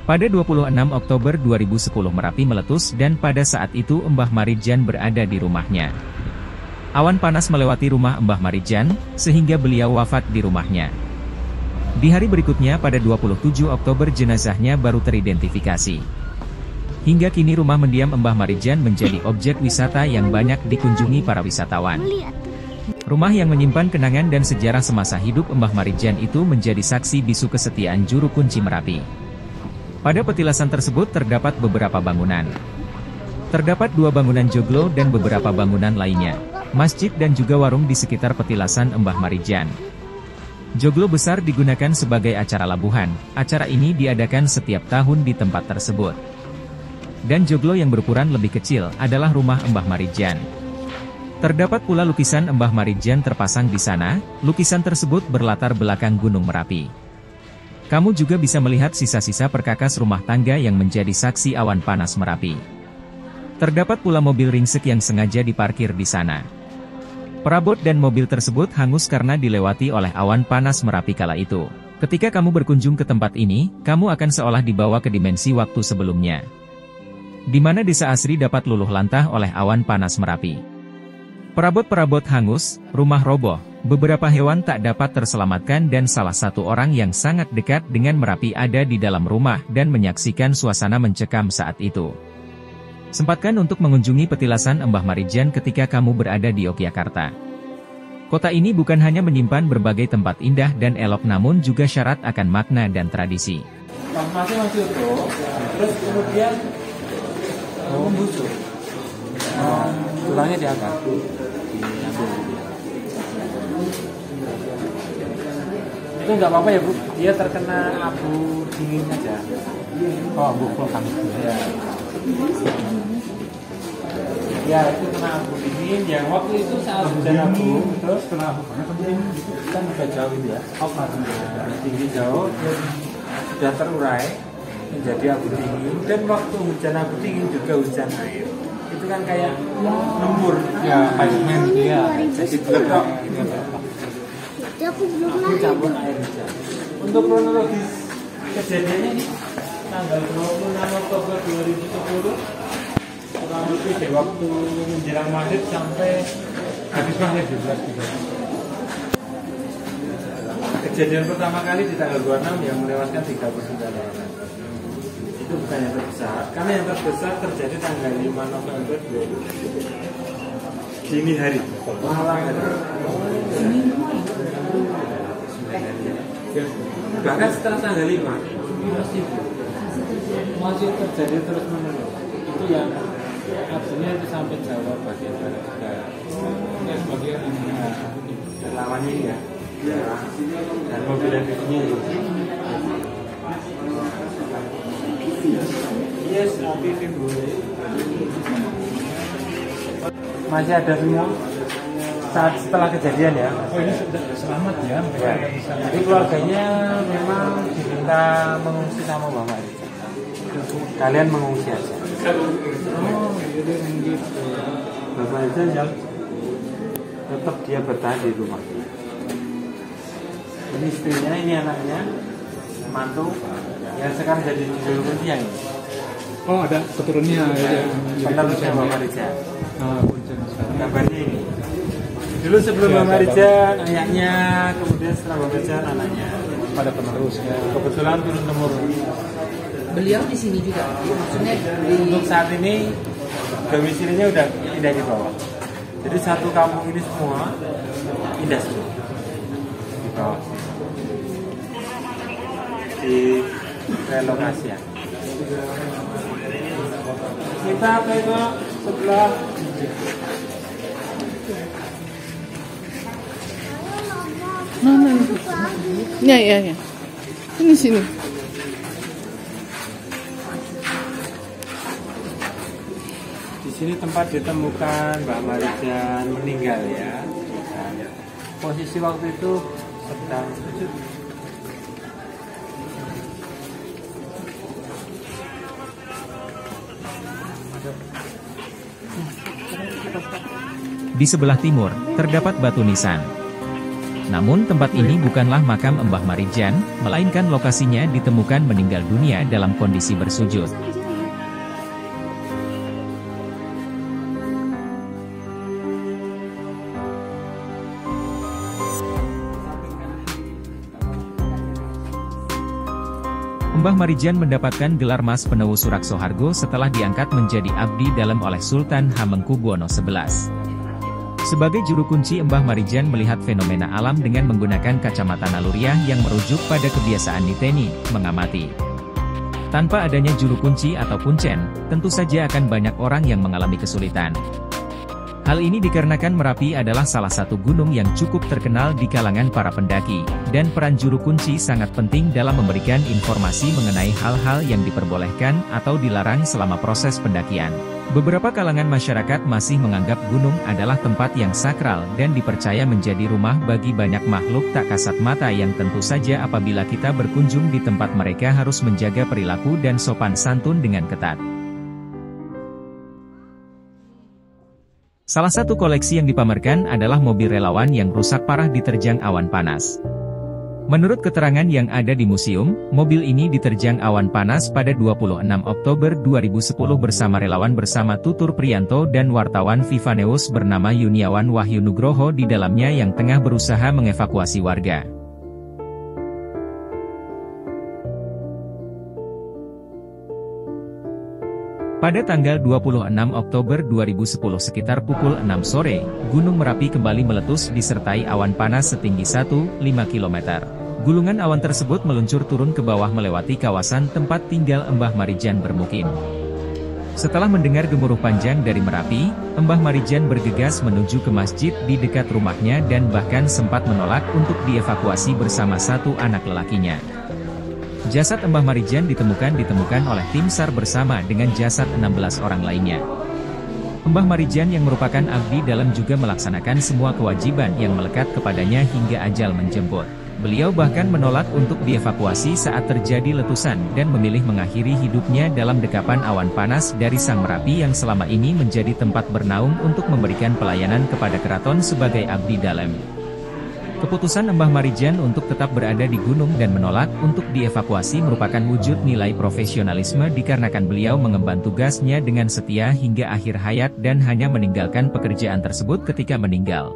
Pada 26 Oktober 2010 Merapi meletus dan pada saat itu Mbah Marijan berada di rumahnya. Awan panas melewati rumah Mbah Marijan, sehingga beliau wafat di rumahnya. Di hari berikutnya pada 27 Oktober jenazahnya baru teridentifikasi. Hingga kini rumah mendiam Mbah Marijan menjadi objek wisata yang banyak dikunjungi para wisatawan. Rumah yang menyimpan kenangan dan sejarah semasa hidup Mbah Marijan itu menjadi saksi bisu kesetiaan juru kunci Merapi. Pada petilasan tersebut terdapat beberapa bangunan. Terdapat 2 bangunan joglo dan beberapa bangunan lainnya, masjid dan juga warung di sekitar petilasan Mbah Marijan. Joglo besar digunakan sebagai acara labuhan. Acara ini diadakan setiap tahun di tempat tersebut. Dan joglo yang berukuran lebih kecil adalah rumah Mbah Marijan. Terdapat pula lukisan Mbah Marijan terpasang di sana. Lukisan tersebut berlatar belakang Gunung Merapi. Kamu juga bisa melihat sisa-sisa perkakas rumah tangga yang menjadi saksi awan panas Merapi. Terdapat pula mobil ringsek yang sengaja diparkir di sana. Perabot dan mobil tersebut hangus karena dilewati oleh awan panas Merapi kala itu. Ketika kamu berkunjung ke tempat ini, kamu akan seolah dibawa ke dimensi waktu sebelumnya, di mana desa asri dapat luluh lantah oleh awan panas Merapi. Perabot-perabot hangus, rumah roboh, beberapa hewan tak dapat terselamatkan dan salah satu orang yang sangat dekat dengan Merapi ada di dalam rumah dan menyaksikan suasana mencekam saat itu. Sempatkan untuk mengunjungi petilasan Mbah Marijan ketika kamu berada di Yogyakarta. Kota ini bukan hanya menyimpan berbagai tempat indah dan elok namun juga syarat akan makna dan tradisi. Masih utuh, terus kemudian membusuk. Tulangnya diangkat. Itu nggak apa-apa ya Bu, dia terkena abu dingin aja. Oh, abu vulkanik. Ya itu kena abu dingin yang waktu itu saat hujan abu, terus kena abu kan udah jauh itu ya. Tinggi jauh sudah terurai menjadi abu dingin dan waktu hujan abu dingin juga hujan air. Itu kan kayak lembur ya, kayak dia jadi geletok gitu. Aku campur air hujan. Untuk kronologis kejadiannya ini tanggal 26 Oktober 2010 kurang lebih di waktu menjelang maghrib sampai habis maghrib juga. Kejadian pertama kali di tanggal 26 yang melewaskan 39 orang. Itu bukan yang terbesar, karena yang terbesar terjadi tanggal 5 November 2020 dini hari, malam hari. Bahkan setelah tanggal 5 masih terjadi terus menerus. Itu yang artinya itu sampai Jawa bagian barat juga. Yang bagian lawan ini ya. Dan mobil yang ini. Yes, mobil itu. Masih ada semua saat setelah kejadian ya. Oh ini sudah selamat ya. Jadi keluarganya memang diminta mengungsi sama Mbak Marijan. Kalian mengungsi aja. Oh jadi gitu. Mbak Marijan yang tetap dia bertahan di rumah. Ini istrinya, ini anaknya, mantu yang sekarang jadi juru kunci yang ini. Oh ada keturunnya ya. Penerusnya Mbak Marijan. Gambarnya ini. Dulu sebelum Ya, Mbak Marijan ayahnya, kemudian setelah Mbak Marijan anaknya. Pada penerusnya. Kebetulan turun temurun. Beliau di sini juga, maksudnya Untuk saat ini domisilinya udah pindah di bawah. Jadi satu kampung ini semua pindah semua di bawah. Di relokasian. Kita ke sebelah Mana? Ya. Ini sini. di sini tempat ditemukan Mbak Marijan meninggal ya. Posisi waktu itu sedang sujud. Di sebelah timur, terdapat batu nisan. Namun tempat ini bukanlah makam Mbah Marijan, melainkan lokasinya ditemukan meninggal dunia dalam kondisi bersujud. Mbah Marijan mendapatkan gelar Mas Penewu Suraksohargo setelah diangkat menjadi abdi dalam oleh Sultan Hamengkubuwono XI. Sebagai juru kunci, Mbah Marijan melihat fenomena alam dengan menggunakan kacamata naluriah yang merujuk pada kebiasaan niteni, mengamati. Tanpa adanya juru kunci atau kuncen, tentu saja akan banyak orang yang mengalami kesulitan. Hal ini dikarenakan Merapi adalah salah satu gunung yang cukup terkenal di kalangan para pendaki, dan peran juru kunci sangat penting dalam memberikan informasi mengenai hal-hal yang diperbolehkan atau dilarang selama proses pendakian. Beberapa kalangan masyarakat masih menganggap gunung adalah tempat yang sakral dan dipercaya menjadi rumah bagi banyak makhluk tak kasat mata yang tentu saja apabila kita berkunjung di tempat mereka harus menjaga perilaku dan sopan santun dengan ketat. Salah satu koleksi yang dipamerkan adalah mobil relawan yang rusak parah diterjang awan panas. Menurut keterangan yang ada di museum, mobil ini diterjang awan panas pada 26 Oktober 2010 bersama relawan bersama Tutur Priyanto dan wartawan Vivanews bernama Yuniawan Wahyu Nugroho di dalamnya yang tengah berusaha mengevakuasi warga. Pada tanggal 26 Oktober 2010 sekitar pukul 6 sore, Gunung Merapi kembali meletus disertai awan panas setinggi 1,5 km. Gulungan awan tersebut meluncur turun ke bawah melewati kawasan tempat tinggal Mbah Marijan bermukim. Setelah mendengar gemuruh panjang dari Merapi, Mbah Marijan bergegas menuju ke masjid di dekat rumahnya dan bahkan sempat menolak untuk dievakuasi bersama satu anak lelakinya. Jasad Mbah Marijan ditemukan oleh tim SAR bersama dengan jasad 16 orang lainnya. Mbah Marijan yang merupakan abdi dalam juga melaksanakan semua kewajiban yang melekat kepadanya hingga ajal menjemput. Beliau bahkan menolak untuk dievakuasi saat terjadi letusan dan memilih mengakhiri hidupnya dalam dekapan awan panas dari Sang Merapi yang selama ini menjadi tempat bernaung untuk memberikan pelayanan kepada keraton sebagai abdi dalam. Keputusan Mbah Marijan untuk tetap berada di gunung dan menolak untuk dievakuasi merupakan wujud nilai profesionalisme dikarenakan beliau mengemban tugasnya dengan setia hingga akhir hayat dan hanya meninggalkan pekerjaan tersebut ketika meninggal.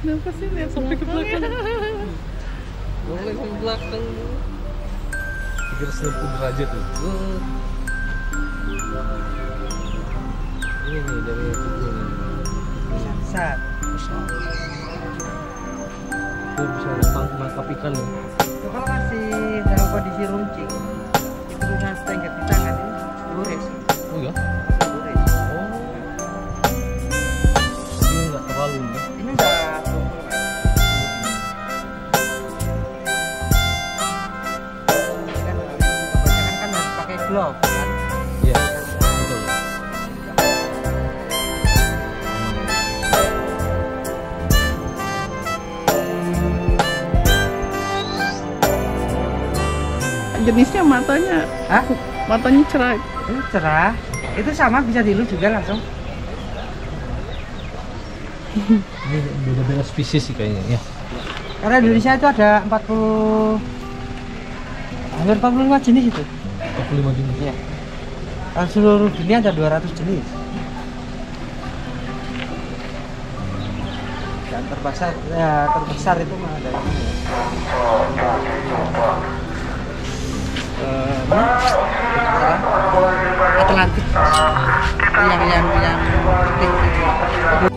Kenapa sih lihat sampai ke belakang? Boleh ke belakang. 360 derajat tuh. Ini nih dari tubuh. Sat. Dia bisa menangkap ikan nih. Kalau masih dalam kondisi runcing, itu dengan setengah di tangan ini gores. Oh ya? Gores. Oh. Ini nggak terlalu ya? Ini enggak. Kebanyakan kan harus pakai glove kan? Iya. Betul. Jenisnya matanya, matanya cerah. Ini cerah. Itu sama bisa dilus juga langsung. Ini beda-beda spesies sih kayaknya ya. Karena di Indonesia itu ada hampir 45 jenis itu. 45 jenis. Iya. Kalau seluruh dunia ada 200 jenis. Dan terbesar itu mah ada ini. Atlantik yang penting.